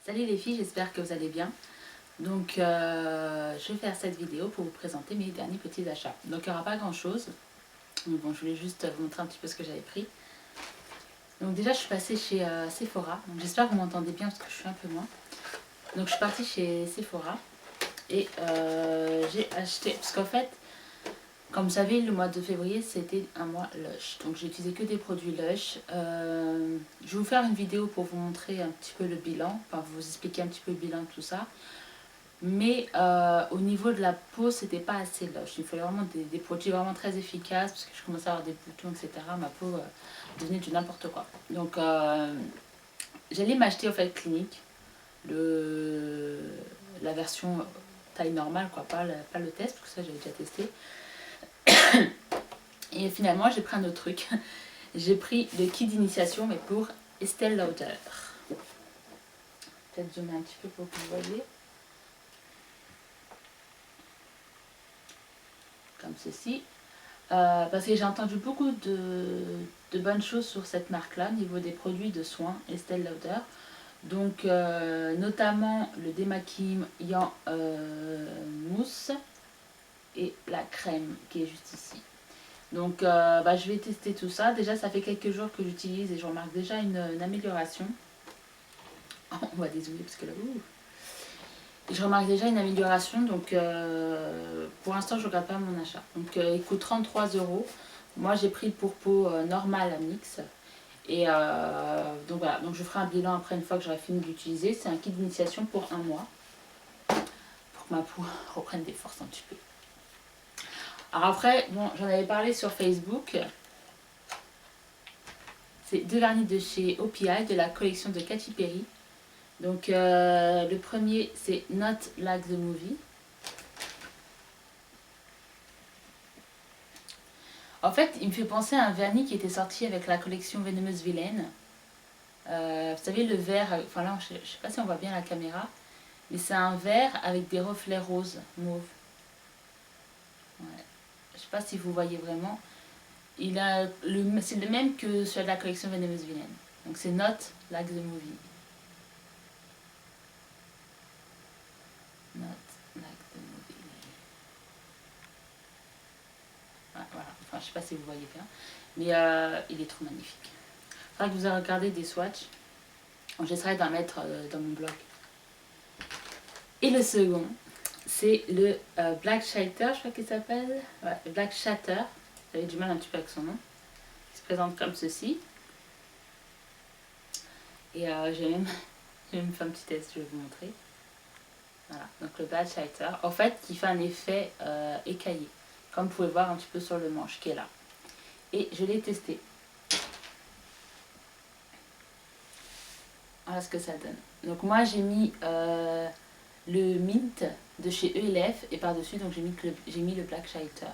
Salut les filles, j'espère que vous allez bien. Donc je vais faire cette vidéo pour vous présenter mes derniers petits achats. Donc il n'y aura pas grand chose. Donc bon, je voulais juste vous montrer un petit peu ce que j'avais pris. Donc déjà je suis passée chez Sephora. Donc j'espère que vous m'entendez bien parce que je suis un peu loin. Donc je suis partie chez Sephora et j'ai acheté, parce qu'en fait, comme vous savez, le mois de février c'était un mois Lush. Donc j'ai utilisé que des produits Lush. Je vais vous faire une vidéo pour vous montrer un petit peu le bilan, enfin vous expliquer un petit peu le bilan de tout ça. Mais au niveau de la peau, c'était pas assez lush. Il fallait vraiment des produits vraiment très efficaces parce que je commençais à avoir des boutons, etc. Ma peau devenait du n'importe quoi. Donc j'allais m'acheter au fait Clinique la version taille normale, quoi, pas le test, parce que ça j'avais déjà testé. Et finalement, j'ai pris un autre truc. J'ai pris le kit d'initiation, mais pour Estée Lauder. Peut-être zoomer un petit peu pour que vous voyez. Comme ceci. Parce que j'ai entendu beaucoup de bonnes choses sur cette marque-là, au niveau des produits de soins Estée Lauder. Donc, notamment le démaquillant mousse et la crème qui est juste ici. Donc, je vais tester tout ça. Déjà, ça fait quelques jours que j'utilise et je remarque déjà une amélioration. On va dézoomer parce que là, je remarque déjà une amélioration, donc pour l'instant je ne regarde pas mon achat. Donc il coûte 33 €. Moi j'ai pris pour peau normale à mix. Et donc voilà, donc je ferai un bilan après une fois que j'aurai fini de l'utiliser. C'est un kit d'initiation pour un mois. Pour que ma peau reprenne des forces un petit peu. Alors après, bon, j'en avais parlé sur Facebook. C'est deux vernis de chez OPI de la collection de Katy Perry. Donc le premier c'est Not Like the Movie. En fait, il me fait penser à un vernis qui était sorti avec la collection Vénémeuse Vilaine. Vous savez, le vert, enfin là, je ne sais pas si on voit bien la caméra, mais c'est un vert avec des reflets roses, mauve. Ouais. Je ne sais pas si vous voyez vraiment. C'est le même que celui de la collection Vénémeuse Vilaine. Donc c'est Not Like the Movie. Not Like the Movie. Ouais, voilà. Enfin, je ne sais pas si vous voyez bien. Mais il est trop magnifique. Il faudra que vous regardez des swatchs. J'essaierai d'en mettre dans mon blog. Et le second, c'est le Black Shatter, je crois qu'il s'appelle. Ouais, Black Shatter. J'avais du mal un petit peu avec son nom. Il se présente comme ceci. Et j'ai même fait un petit test, je vais vous montrer. Voilà, donc le Black Shatter. En fait, qui fait un effet écaillé. Comme vous pouvez voir un petit peu sur le manche qui est là. Et je l'ai testé. Voilà ce que ça donne. Donc moi j'ai mis le Mint de chez ELF et par-dessus donc j'ai mis le Black Shatter.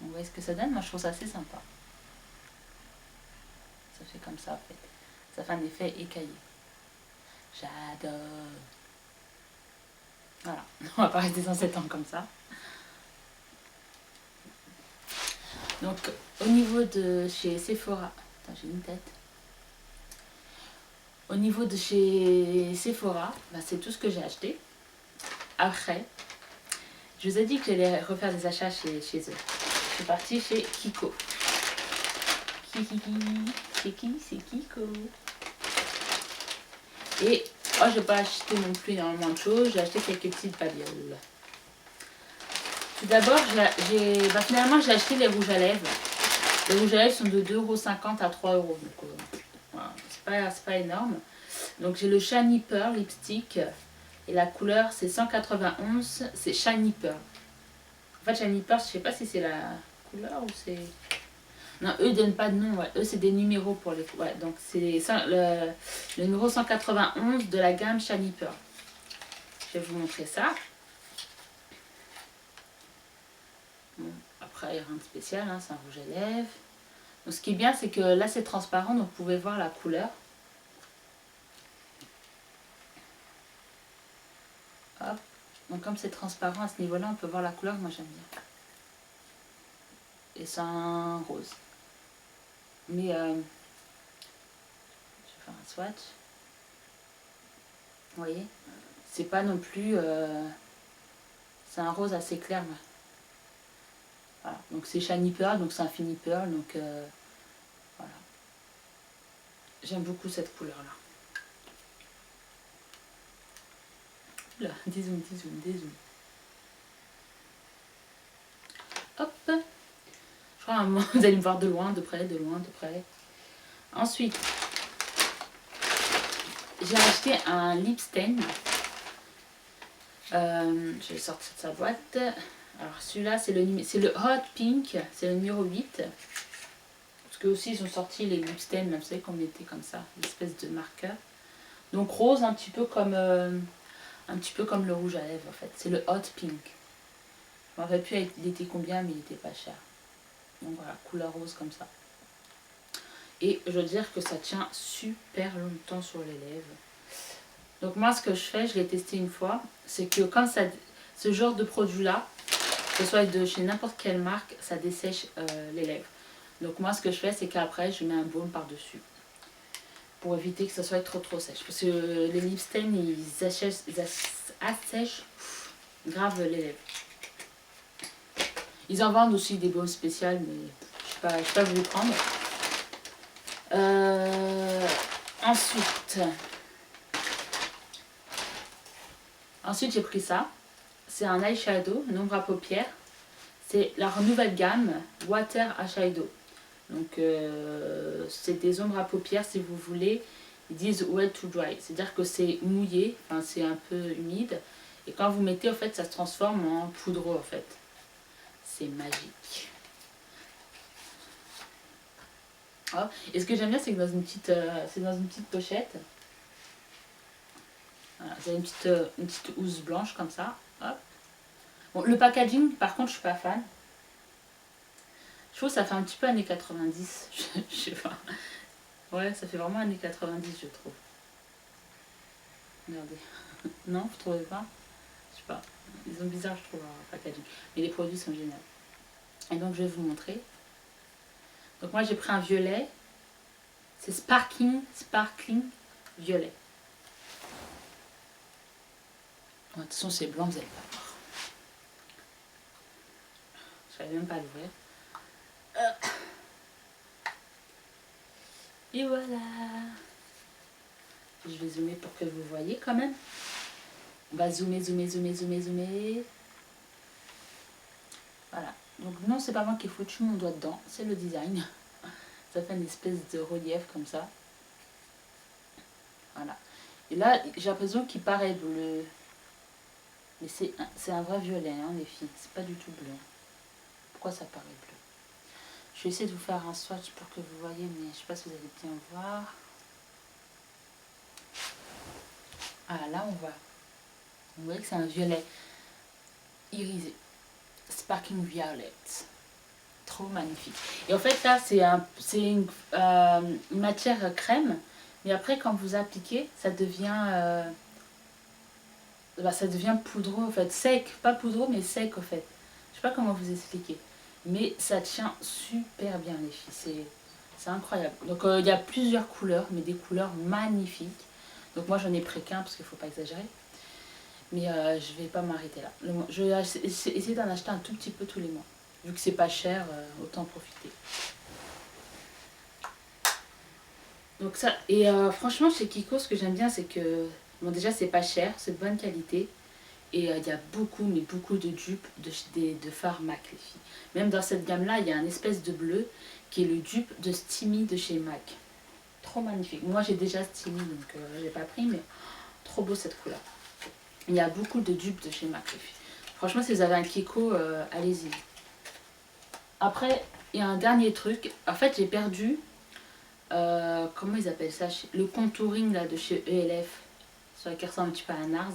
Vous voyez ce que ça donne? Moi je trouve ça assez sympa. Ça fait comme ça en fait. Ça fait un effet écaillé. J'adore. Voilà, on va pas rester dans 7 ans comme ça. Donc au niveau de chez Sephora, attends j'ai une tête. Au niveau de chez Sephora, c'est tout ce que j'ai acheté. Après, je vous ai dit que j'allais refaire des achats chez eux. Je suis partie chez Kiko. C'est qui? C'est Kiko. Et je n'ai pas acheté non plus énormément de choses. J'ai acheté quelques petites babioles. Tout d'abord, finalement, j'ai acheté les rouges à lèvres. Les rouges à lèvres sont de 2,50 € à 3 €. Donc, voilà, c'est pas énorme. Donc, j'ai le Shiny Pearl lipstick. Et la couleur, c'est 191. C'est Shiny Pearl. En fait, Shiny Pearl, je sais pas si c'est la couleur ou c'est... Non, eux donnent pas de nom. Ouais. Eux, c'est des numéros pour les... Ouais, donc, c'est le numéro 191 de la gamme Shiny Pearl. Je vais vous montrer ça. Bon, après, il n'y a rien de spécial, hein, c'est un rouge à lèvres. Donc, ce qui est bien, c'est que là, c'est transparent, donc vous pouvez voir la couleur. Hop. Donc, comme c'est transparent à ce niveau-là, on peut voir la couleur. Moi, j'aime bien. Et c'est un rose. Mais faire un swatch. Vous voyez, c'est pas non plus... c'est un rose assez clair. Voilà. Donc c'est Shiny Pearl, donc c'est un fini pearl. Donc voilà. J'aime beaucoup cette couleur-là. Là, dézoom, dézoom, dézoom. Hop. Je crois à un moment, vous allez me voir de loin, de près, de loin, de près. Ensuite, j'ai acheté un lip stain. Je vais sortir de sa boîte. Alors celui-là, c'est le Hot Pink. C'est le numéro 8. Parce que aussi, ils ont sorti les lip stains, même, vous savez, qu'on mettait comme ça. L'espèce de marqueur. Donc rose, un petit peu comme le rouge à lèvres, en fait. C'est le Hot Pink. Je ne me rappelle plus, il était combien, mais il était pas cher. Donc voilà, couleur rose comme ça. Et je veux dire que ça tient super longtemps sur les lèvres. Donc moi, ce que je fais, je l'ai testé une fois, c'est que quand ce genre de produit-là, que ce soit de chez n'importe quelle marque, ça dessèche les lèvres. Donc moi, ce que je fais, c'est qu'après, je mets un baume par-dessus. Pour éviter que ça soit trop sèche. Parce que les lip stains, ils assèchent grave les lèvres. Ils en vendent aussi des baumes spéciales, mais je n'ai pas voulu prendre. Ensuite j'ai pris ça. C'est un eyeshadow, un ombre à paupières. C'est la nouvelle gamme Water Eyeshadow. Donc c'est des ombres à paupières, si vous voulez. Ils disent wet to dry. C'est-à-dire que c'est mouillé, enfin c'est un peu humide. Et quand vous mettez, en fait, ça se transforme en poudreux, en fait. C'est magique. Oh. Et ce que j'aime bien, c'est que dans une petite pochette. Voilà, vous avez une petite housse blanche comme ça. Hop. Bon, le packaging, par contre, je suis pas fan. Je trouve que ça fait un petit peu années 90. Je sais pas. Ouais, ça fait vraiment années 90, je trouve. Regardez. Non, vous trouvez pas? Je sais pas. Ils sont bizarres, je trouve, le packaging. Mais les produits sont géniaux. Et donc, je vais vous montrer. Donc, moi, j'ai pris un violet. C'est sparkling violet. Bon, de toute façon, c'est blanc, vous n'allez pas voir. Je ne savais même pas l'ouvrir. Et voilà. Je vais zoomer pour que vous voyez quand même. On va zoomer. Voilà. Donc non, c'est pas moi qui ai foutu mon doigt dedans, c'est le design. Ça fait une espèce de relief comme ça. Voilà. Et là, j'ai l'impression qu'il paraît bleu. Mais c'est un vrai violet, hein, les filles. C'est pas du tout bleu. Pourquoi ça paraît bleu? Je vais essayer de vous faire un swatch pour que vous voyez, mais je sais pas si vous allez bien voir. Ah, là, on voit. Vous voyez que c'est un violet irisé. Sparkling Violet. Trop magnifique. Et en fait, là, c'est une matière crème. Mais après, quand vous appliquez, ça devient poudreux, en fait. Sec. Pas poudreux, mais sec, en fait. Je sais pas comment vous expliquer. Mais ça tient super bien, les filles. C'est incroyable. Donc, il y a plusieurs couleurs, mais des couleurs magnifiques. Donc, moi, j'en ai pris qu'un, parce qu'il ne faut pas exagérer. Mais je vais pas m'arrêter là. Je vais essayer d'en acheter un tout petit peu tous les mois. Vu que c'est pas cher, autant en profiter. Donc ça, et franchement chez Kiko, ce que j'aime bien, c'est que, bon déjà c'est pas cher, c'est de bonne qualité. Et il y a beaucoup, mais beaucoup de dupes de fards MAC, les filles. Même dans cette gamme-là, il y a un espèce de bleu qui est le dupe de Steamy de chez MAC. Trop magnifique. Moi j'ai déjà Steamy, donc j'ai pas pris, mais trop beau cette couleur. Il y a beaucoup de dupes de chez MAC, les filles. Franchement, si vous avez un Kiko, allez-y. Après, il y a un dernier truc. En fait, j'ai perdu, comment ils appellent ça, le contouring là, de chez ELF, qui ressemble un petit peu à un NARS,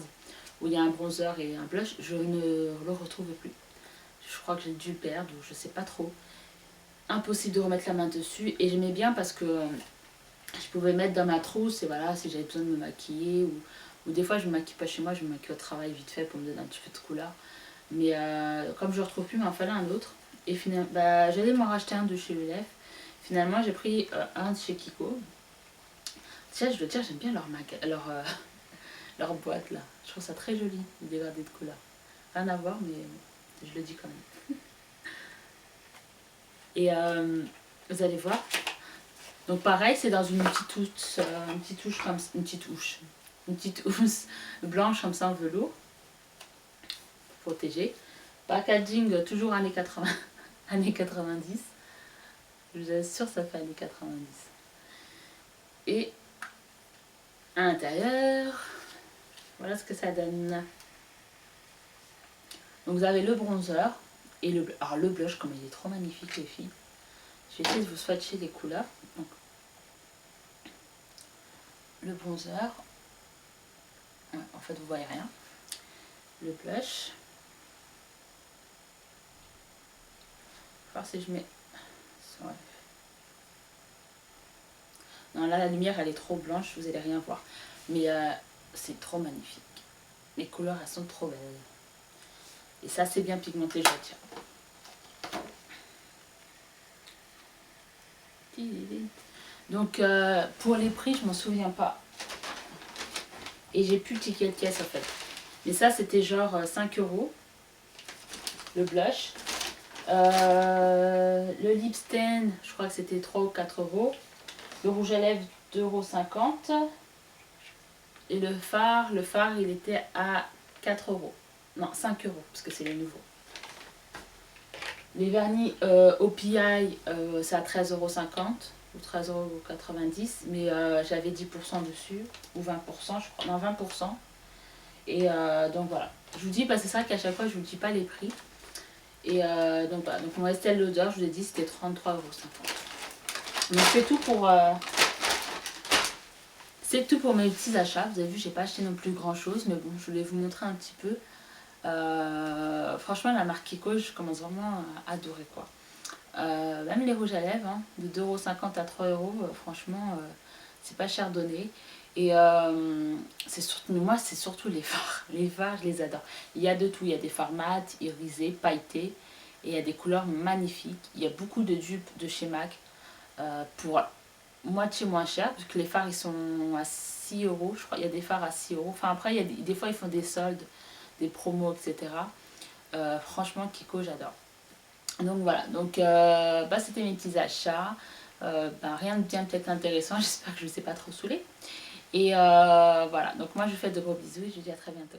où il y a un bronzer et un blush. Je ne le retrouve plus. Je crois que j'ai dû le perdre, ou je sais pas trop. Impossible de remettre la main dessus. Et j'aimais bien parce que je pouvais mettre dans ma trousse, et voilà, si j'avais besoin de me maquiller, ou des fois je me maquille pas chez moi, je me maquille au travail vite fait pour me donner un petit peu de couleur. Mais comme je ne retrouve plus, il m'en fallait un autre. Et finalement, j'allais m'en racheter un de chez ELF. Finalement, j'ai pris un de chez Kiko. Tiens, je dois dire, j'aime bien leur boîte là. Je trouve ça très joli, le dégradé de couleurs. Rien à voir, mais je le dis quand même. Et vous allez voir. Donc pareil, c'est dans une petite touche comme une petite housse blanche comme ça en velours, protégée. Packaging toujours années 80, années 90. Je vous assure, ça fait années 90. Et à l'intérieur, voilà ce que ça donne. Donc vous avez le bronzer et le blush. Alors le blush, comme il est trop magnifique les filles. Je vais essayer de vous swatcher les couleurs. Donc, le bronzer. Ouais, en fait, vous voyez rien. Le blush. Je vais voir si je mets... Ouais. Non, là, la lumière, elle est trop blanche, vous allez rien voir. Mais c'est trop magnifique. Les couleurs, elles sont trop belles. Et ça, c'est bien pigmenté, je retire. Donc, pour les prix, je m'en souviens pas. Et j'ai plus le ticket de caisse, en fait. Mais ça, c'était genre 5 €. Le blush. Le lip stain, je crois que c'était 3 ou 4 €. Le rouge à lèvres, 2,50 €. Et le phare, il était à 4 €. Non, 5 €, parce que c'est les nouveaux. Les vernis OPI, c'est à 13,50 € ou 13,90 €. Mais j'avais 10% dessus, ou 20%, je crois. Non, 20%. Et donc voilà. Je vous dis, parce que c'est vrai qu'à chaque fois, je ne vous dis pas les prix. Et donc voilà. Donc mon Estée Lauder, je vous ai dit, c'était 33,50 €. Donc c'est tout pour mes petits achats. Vous avez vu, j'ai pas acheté non plus grand chose, mais bon, je voulais vous montrer un petit peu. Franchement, la marque Kiko, je commence vraiment à adorer quoi. Même les rouges à lèvres, hein, de 2,50 € à 3 €, franchement, c'est pas cher donné. Et moi, c'est surtout les fards. Les fards, je les adore. Il y a de tout. Il y a des fards mat, irisés, pailletés. Et il y a des couleurs magnifiques. Il y a beaucoup de dupes de chez MAC pour moitié moins cher, parce que les fards, ils sont à 6 €. Je crois il y a des fards à 6 €. Enfin, après, il y a des fois, ils font des soldes, des promos, etc. Franchement, Kiko, j'adore. Donc voilà, donc c'était mes petits achats. Rien de bien peut-être intéressant, j'espère que je ne vous ai pas trop saoulé. Et voilà, donc moi je vous fais de gros bisous et je vous dis à très bientôt.